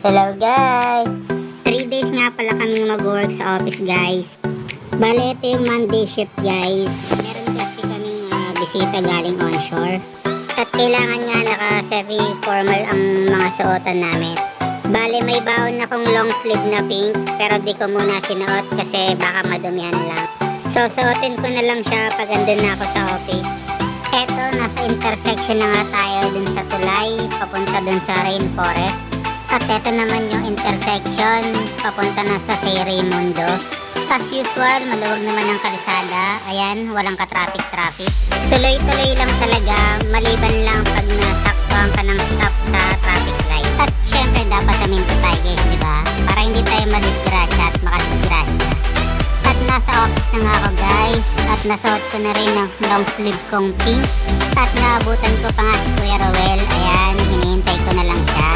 Hello guys! 3 days nga pala kaming mag-work sa office guys. Bale, ito yung Monday shift guys. Meron kasi kaming bisita galing onshore. At kailangan nga naka-semi-formal ang mga suotan namin. Bale, may baon akong long sleeve na pink pero di ko muna sinuot kasi baka madumihan lang. So, suotin ko na lang siya pag andun na ako sa office. Eto, nasa intersection na nga tayo dun sa tulay, papunta dun sa rainforest. At eto naman yung intersection, papunta na sa Say Raimundo. As usual, maluwag naman ang kalsada. Ayan, walang ka-traffic. Tuloy-tuloy lang talaga, maliban lang pag nasaktuhan ka ng stop sa traffic light. At syempre, dapat aminto tayo guys, diba? Para hindi tayo madisgrasya at makadisgrasya. At nasa office na nga ako guys, at nasuot ko na rin ang long sleeve kong pink. At naabutan ko pa nga si Kuya Rowel, ayan, hinihintay ko na lang siya.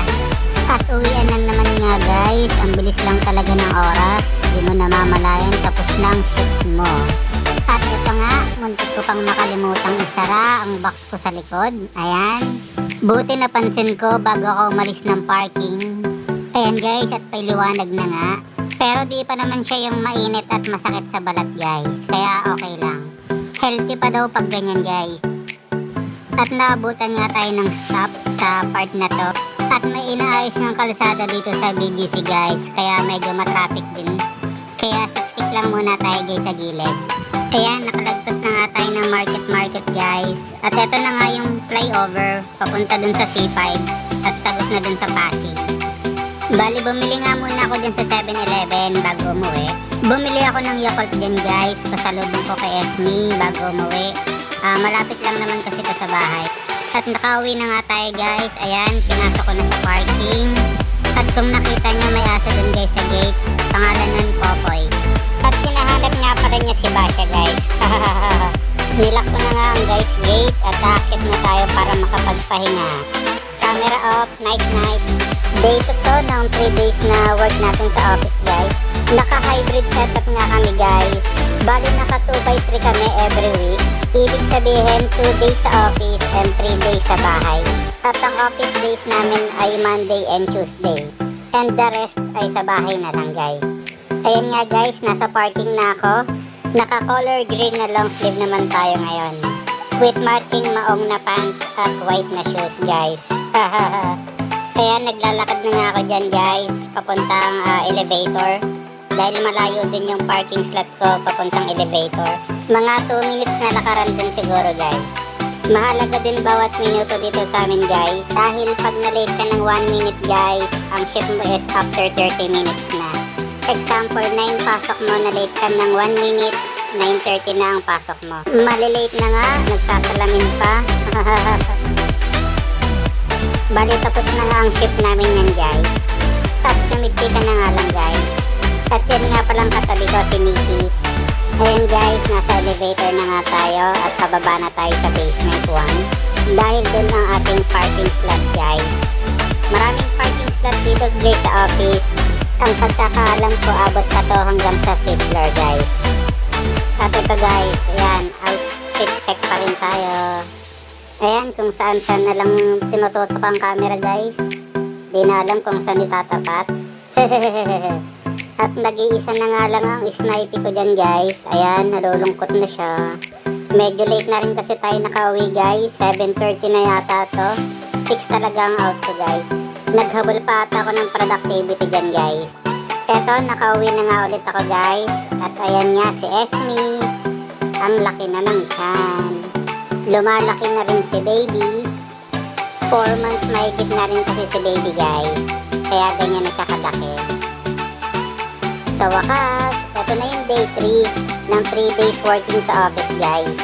At uwian na naman nga guys, ang bilis lang talaga ng oras, di mo namamalayan tapos na ang shift mo. At ito nga, muntik ko pang makalimutang isara ang box ko sa likod, ayan. Buti napansin ko bago ako umalis ng parking. Ayan guys, at pailiwanag na nga. Pero di pa naman siya yung mainit at masakit sa balat guys, kaya okay lang. Healthy pa daw pag ganyan guys. At naabutan nga tayo ng stop sa part na to. At may inaayos ng kalsada dito sa BGC guys, kaya medyo matraffic din. Kaya siksik lang muna tayo guys sa gilid. Ayan, nakalagpas na nga tayo ng market guys. At eto na nga yung flyover, papunta dun sa C5 at tagos na dun sa Pasig. Bali, bumili nga muna ako dyan sa 7-Eleven bago umuwi. Bumili ako ng Yakult dyan guys, pasalubong ko kay Esme bago umuwi. Malapit lang naman kasi ito sa bahay. At nakauwi na nga tayo guys. Ayan, pinasok ko na sa parking. At kung nakita nyo, may aso dun guys sa gate. Pangalan nun Popoy. At hinahanap nga pala niya si Basha guys. Nilak ko na nga ang guys gate. At aakit na tayo para makapagpahinga. Camera off, night. Day 2 to ng 3 days na work natin sa office guys. Naka-hybrid setup nga kami guys. Bali naka 2x3 kami every week. Ibig sabihin 2 days sa office and 3 days sa bahay. At ang office days namin ay Monday and Tuesday. And the rest ay sa bahay na lang guys. Ayan nga guys, nasa parking na ako. Naka color green na long sleeve naman tayo ngayon. With matching maong na pants at white na shoes guys. Kaya naglalakad na nga ako dyan guys, papuntang elevator. Dahil malayo din yung parking slot ko papuntang elevator. Mga 2 minutes na lakaran din siguro guys. Mahalaga din bawat minuto dito sa amin guys. Dahil pag na-late ka ng 1 minute guys, ang shift mo is after 30 minutes na. Example, 9 pasok mo, na-late ka ng 1 minute, 9:30 na ang pasok mo. Malilate na nga, nagsasalamin pa. Bali tapos na nga ang shift namin yan guys. At chumitsika na nga lang guys. At yan nga palang katabi ko si Nikki. Ayan guys, nasa elevator na nga tayo at pababa na tayo sa basement 1. Dahil dun ang ating parking slot guys. Maraming parking slot dito guys sa office. Ang pagkakaalam ko abot pa to hanggang sa 5th floor guys. At ito guys, ayan, outfit check pa rin tayo. Ayan, kung saan na lang tinututok ang camera guys. Di na alam kung saan itatapat. At nag-iisa na nga lang ang snipe ko dyan guys. Ayan, nalulungkot na siya. Medyo late na rin kasi tayo nakauwi guys. 7:30 na yata to. 6 talaga ang out ko guys. Naghabol pa ata ako ng productivity dyan guys. Eto, nakauwi na nga ulit ako guys. At ayan nga si Esme. Ang laki na ng tiyan. Lumalaki na rin si baby. 4 months mahigit na rin kasi si baby guys. Kaya ganyan na siya kalaki. Sa wakas, ito na yung day 3 ng 3 days working sa office guys.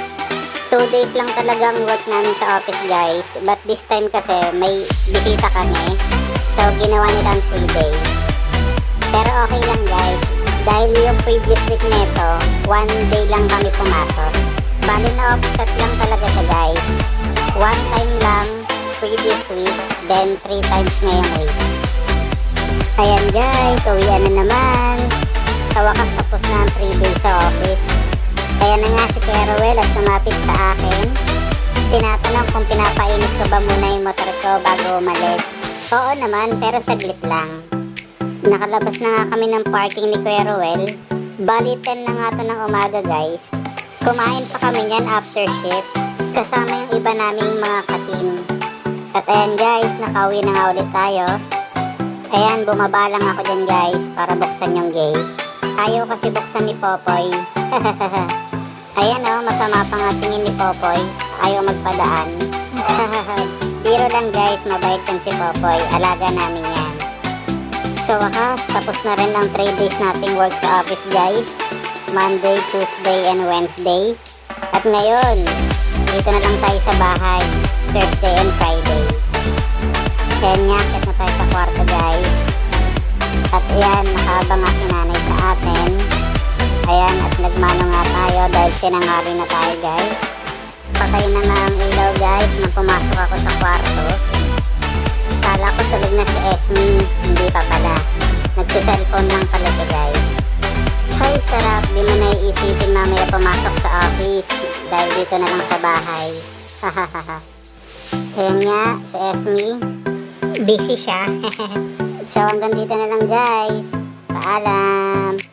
2 days lang talagang work namin sa office guys. But this time kasi may bisita kami. So ginawa nilang 3 days. Pero okay lang guys. Dahil yung previous week nito, 1 day lang kami pumasok. Bali na offset lang talaga siya guys. 1 time lang previous week, then 3 times ngayong week. Ayan guys, uwian na naman. Sa wakas tapos na ang 3 days sa office. Kaya na nga si Kuya Rowel at lumapit sa akin. Tinatanong kung pinapainit ko ba muna yung motor ko bago umalis. Oo naman, pero saglit lang. Nakalabas na nga kami ng parking ni Kuya Ruel. Bali 10 na nga to ng umaga guys. Kumain pa kami niyan after shift. Kasama yung iba naming mga ka-team. At ayan guys, nakauwi na nga ulit tayo. Ayan, bumaba lang ako dyan guys para buksan yung gate. Ayaw kasi buksan ni Popoy. Ayan oh, masama pa nga tingin ni Popoy. Ayaw magpadaan. Biro lang guys, mabait yan si Popoy. Alaga namin yan. So wakas, tapos na rin ang 3 days nating work sa office guys. Monday, Tuesday, and Wednesday. At ngayon, dito na lang tayo sa bahay. Thursday and Friday. Kaya nyakit na tayo sa kwarto guys. At ayan, nakaabang nga si nanay sa atin. Ayan, at nagmano nga tayo dahil sinangali na tayo guys. Patay na nga ang ilaw guys nang pumasok ako sa kwarto. Kala ko tulog na si Esme, hindi pa pala. Nagsiselfone lang pala siya guys. Hay sarap, di mo naiisipin mamaya pumasok sa office dahil dito na lang sa bahay. Hahaha. Ayan nga, si Esme. Busy siya. So hanggang dito na lang guys. Paalam.